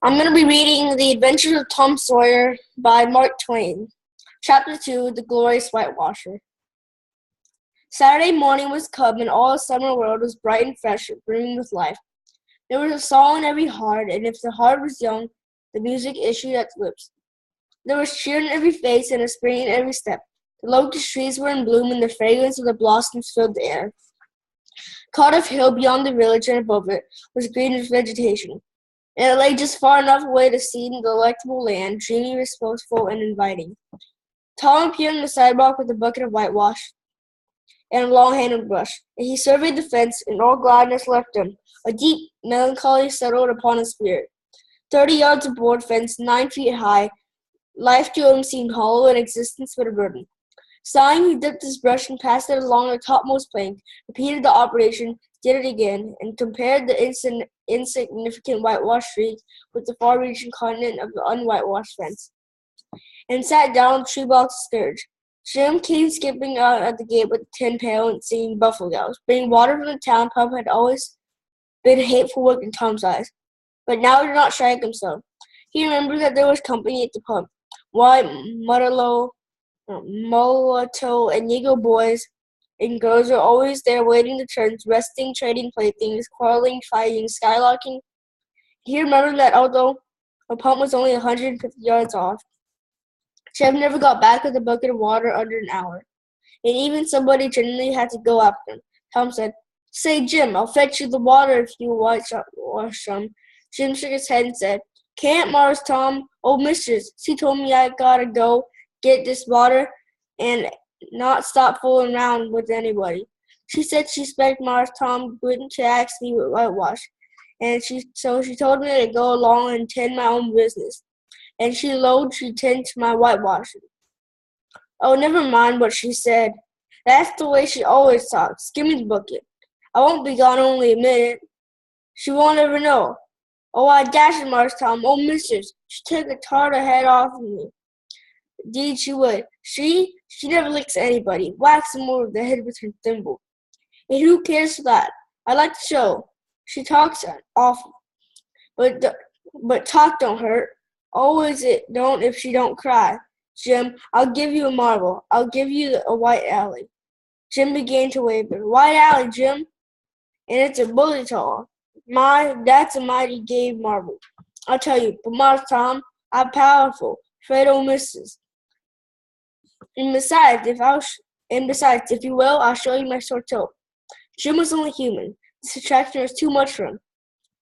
I'm going to be reading The Adventures of Tom Sawyer by Mark Twain. Chapter 2, The Glorious Whitewasher. Saturday morning was come, and all the summer world was bright and fresh and brimming with life. There was a song in every heart, and if the heart was young, the music issued at the lips. There was cheer in every face and a spring in every step. The locust trees were in bloom, and the fragrance of the blossoms filled the air. Cardiff Hill beyond the village and above it was green with vegetation, and it lay just far enough away to see the delectable land, dreamy, reposeful, and inviting. Tom appeared on the sidewalk with a bucket of whitewash and a long-handled brush, and he surveyed the fence, and all gladness left him. A deep melancholy settled upon his spirit. 30 yards of board fence, 9 feet high. Life to him seemed hollow, and existence but a burden. Sighing, he dipped his brush and passed it along the topmost plank, repeated the operation, did it again, and compared the insignificant whitewashed street with the far-reaching continent of the unwhitewashed fence, and sat down on the tree box to scourge. Jim came skipping out at the gate with a tin pail and singing buffalo gals. Bringing water from the town pump had always been hateful work in Tom's eyes, but now he did not shrink himself. He remembered that there was company at the pump. White, mulatto, and Negro boys and girls were always there waiting their turns, resting, trading playthings, quarreling, fighting, skylarking. He remembered that although the pump was only 150 yards off, Jim never got back with a bucket of water under an hour, and even somebody generally had to go after him. Tom said, "Say, Jim, I'll fetch you the water if you wash some." Jim shook his head and said, "Can't, Mars Tom. Old mistress, she told me I gotta go get this water and not stop fooling around with anybody. She said she expected Mars Tom wouldn't ask me with whitewash, and she told me to go along and tend my own business. And she'd tend to my whitewashing." "Oh, never mind what she said. That's the way she always talks. Give me the bucket. I won't be gone only a minute. She won't ever know. Oh, I dash it, Mars Tom. Oh, mistress, she'd take a tartar head off of me. Indeed she would. She never licks anybody. Whacks them over the head with her thimble. And who cares for that? I like the show. She talks awful. But talk don't hurt. Always it don't if she don't cry. Jim, I'll give you a marble. I'll give you a white alley." Jim began to waver. "White alley, Jim? And it's a bullet hole. My, that's a mighty gay marble. I'll tell you, but Mars Tom, I'm powerful. Afraid old missus. And besides, if you will, I'll show you my sore toe." Jim was only human. This attraction was too much for him.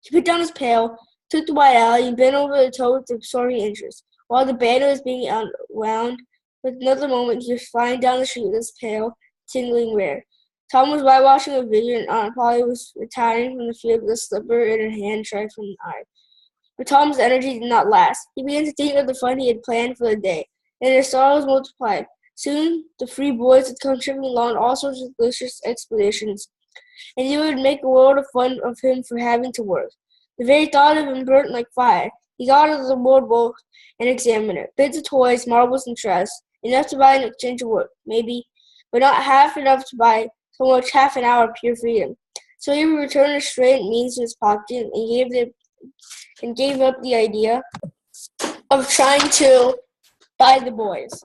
He put down his pail, took the white alley, and bent over the toe with absorbing interest. While the bandit was being unwound, with another moment he was flying down the street with his pail, tingling rare. Tom was whitewashing with vigor, and Aunt Polly was retiring from the field with a slipper in her hand, shy from the eye. But Tom's energy did not last. He began to think of the fun he had planned for the day, and his sorrows multiplied. Soon the three boys had come tripping along all sorts of delicious expeditions, and he would make a world of fun of him for having to work. The very thought of him burnt like fire. He got out of the board and examined it. Bits of toys, marbles, and trash, enough to buy an exchange of work, maybe, but not half enough to buy so much half an hour of pure freedom. So he returned the straitened means to his pocket and gave up the idea of trying to buy the boys.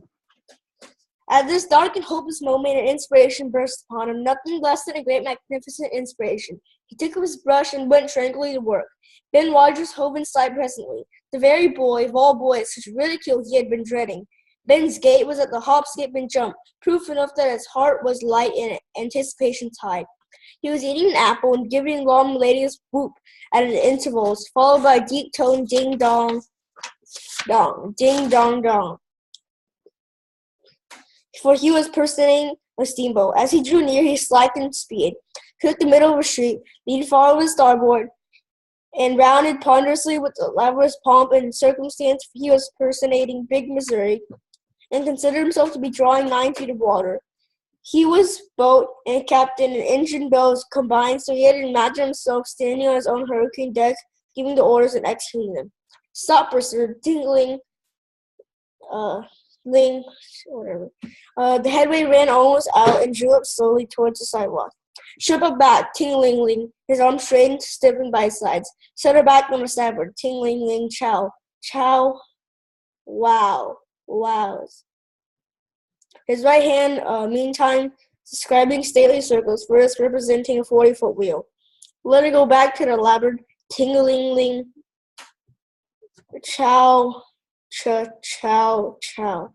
At this dark and hopeless moment, an inspiration burst upon him, nothing less than a great magnificent inspiration. He took up his brush and went tranquilly to work. Ben Rogers hove in sight presently, the very boy of all boys whose ridicule he had been dreading. Ben's gait was at the hop, skip, and jump, proof enough that his heart was light and anticipation's high. He was eating an apple and giving long melodious whoop at intervals, followed by a deep-toned ding-dong, ding-dong-dong. For he was personating a steamboat. As he drew near, he slackened speed, took the middle of a street, leaned far over starboard, and rounded ponderously with elaborate pomp and circumstance, for he was personating Big Missouri, and considered himself to be drawing 9 feet of water. He was boat and captain, and engine bells combined, so he had imagined himself standing on his own hurricane deck, giving the orders and executing them. "Stop, pursuer," tingling, whatever. The headway ran almost out and drew up slowly towards the sidewalk. Ship her back, ting-ling-ling. His arms straightened, stiffened by his sides. Set her back on the starboard, ting-ling-ling, chow. Chow, wow, wows. His right hand, meantime, describing stately circles, first representing a 40-foot wheel. Let her go back to the larboard, ting-ling-ling, chow, chow, chow.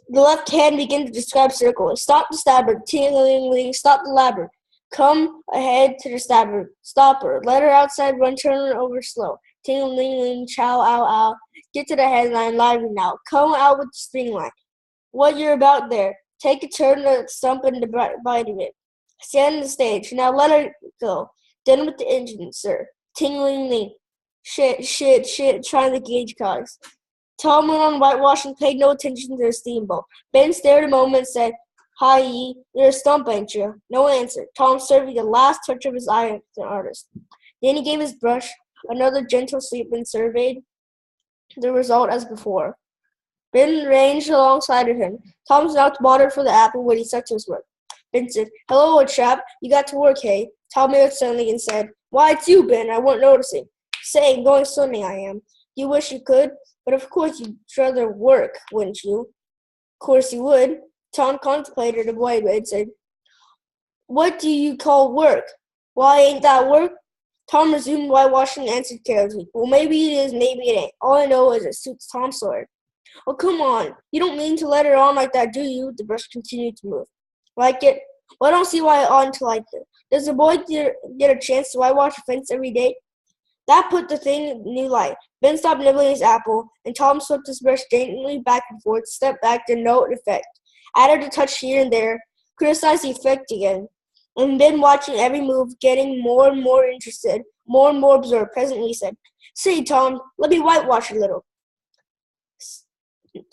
The left hand began to describe circles. Stop the starboard, ting-ling-ling, stop the larboard. Come ahead to the starboard, stop her. Let her outside run, turn her over slow. Ting-ling-ling, chow, ow, ow. Get to the headline, lively now. Come out with the string line. What you're about there. Take a turn to stump in the bite of it. Stand on the stage. Now let her go. Done with the engine, sir. Ting-ling-ling. Shit, trying to gauge cogs. Tom went on whitewash and paid no attention to the steamboat. Ben stared a moment and said, "Hi, you're a stump, ain't you?" No answer. Tom surveyed the last touch of his eye at the artist. Then he gave his brush another gentle sweep and surveyed the result as before. Ben ranged alongside of him. Tom stopped water for the apple when he set to his work. Ben said, "Hello, old chap. You got to work, hey?" Tom made suddenly and said, "Why, it's you, Ben. I wasn't noticing. Say, going swimming I am. You wish you could, but of course you'd rather work, wouldn't you?" "Of course you would." Tom contemplated a boy and said, "What do you call work? Why, ain't that work?" Tom resumed whitewashing and answered carelessly, "Well, maybe it is, maybe it ain't. All I know is it suits Tom Sawyer." "Oh, come on. You don't mean to let it on like that, do you?" The brush continued to move. "Like it? Well, I don't see why I oughtn't to like it. Does a boy get a chance to whitewash a fence every day?" That put the thing in new light. Ben stopped nibbling his apple, and Tom swept his brush daintily back and forth, stepped back to note effect, added a touch here and there, criticized the effect again, and Ben, watching every move, getting more and more interested, more and more absorbed, presently said, "Say, Tom, let me whitewash a little."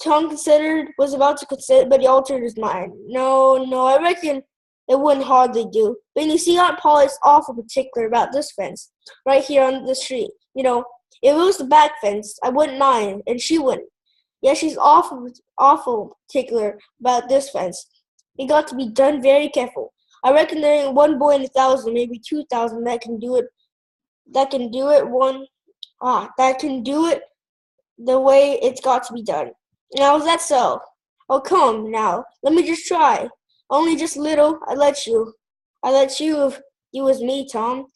Tom was about to consider, but he altered his mind. No, I reckon it wouldn't hardly do. But you see, Aunt Polly's awful particular about this fence, right here on the street. You know, if it was the back fence, I wouldn't mind, and she wouldn't. Yeah, she's awful particular about this fence. It got to be done very careful. I reckon there ain't one boy in 1,000, maybe 2,000 that can do it the way it's got to be done. Now, is that so? Oh, come, now, let me just try. Only just little, I let you if you was me, Tom.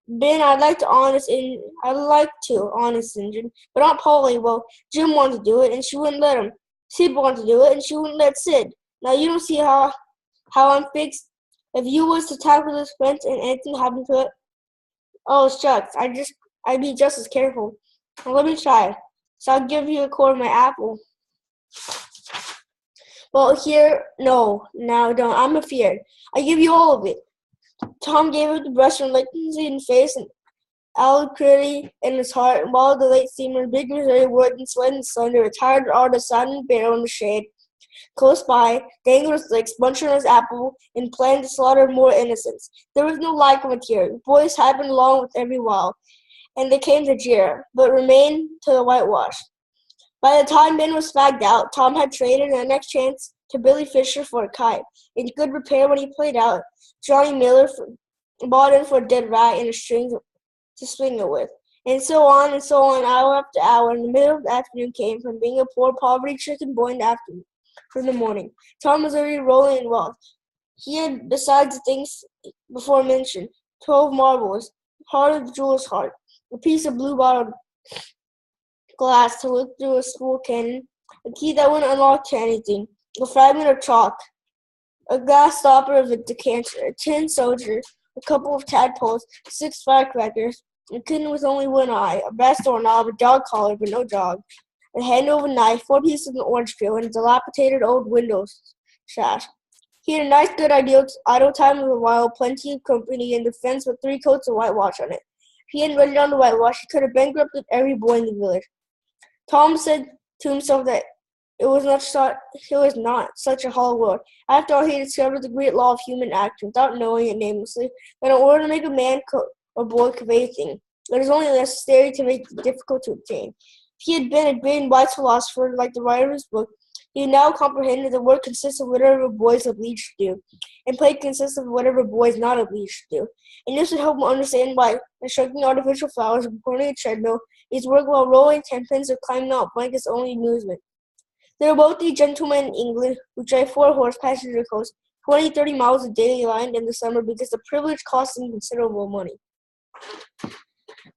Ben, I'd like to, honest Injun, but Aunt Polly, well, Jim wanted to do it, and she wouldn't let him. Sid wanted to do it, and she wouldn't let Sid. Now, you don't see how I'm fixed? If you was to tackle this fence and anything happened to it, oh, shucks, I'd be just as careful. Now, let me try. So I'll give you a quarter of my apple. Well, here, no, now don't. I'm afeard. I give you all of it. Tom gave it the brush and licked his in face and alacrity in his heart, and while the late steamer, big Missouri wood and sweat and thunder, a tired artist sat in the barrel in the shade. Close by, dangled his legs, munching on his apple, and planned to slaughter more innocents. There was no lack of material. Boys happened along with every while, and they came to jeer, but remained to the whitewash. By the time Ben was fagged out, Tom had traded the next chance to Billy Fisher for a kite. In good repair when he played out, Johnny Miller bought in for a dead rat and a string to swing it with. And so on, hour after hour, and the middle of the afternoon came from being a poor, poverty-stricken boy in the afternoon, from the morning. Tom was already rolling in wealth. He had, besides the things before mentioned, 12 marbles, part of the jeweler's heart, a piece of blue-bottled glass to look through a school cannon, a key that wouldn't unlock to anything, a fragment of chalk, a glass stopper of a decanter, a tin soldier, a couple of tadpoles, 6 firecrackers, a kitten with only one eye, a brass doorknob, a dog collar but no dog, a hand-over knife, 4 pieces of an orange peel, and a dilapidated old window sash. He had a nice, good idle time of a while, plenty of company, and the fence with 3 coats of whitewash on it. If he hadn't run down the whitewash, he could have bankrupted every boy in the village. Tom said to himself that it was not such a hollow world. After all, he had discovered the great law of human action, without knowing it namelessly, that in order to make a man or boy convey anything, it is only necessary to make it difficult to obtain. If he had been a great and wise philosopher like the writer of his book, He now comprehended that work consists of whatever boys obliged to do, and play consists of whatever boys not obliged to do. And this would help him understand why constructing artificial flowers and performing a treadmill is work while rolling tenpins or climbing out blankets only amusement. They were both the gentlemen in England who drive 4-horse passenger coaches 20-30 miles of daily line in the summer because the privilege cost them considerable money.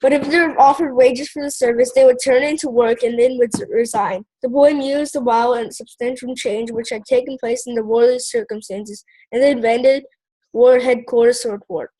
But if they were offered wages for the service, they would turn into work and then would resign. The boy mused a while on the substantial change which had taken place in the worldly circumstances, and then Banded War headquarters to report.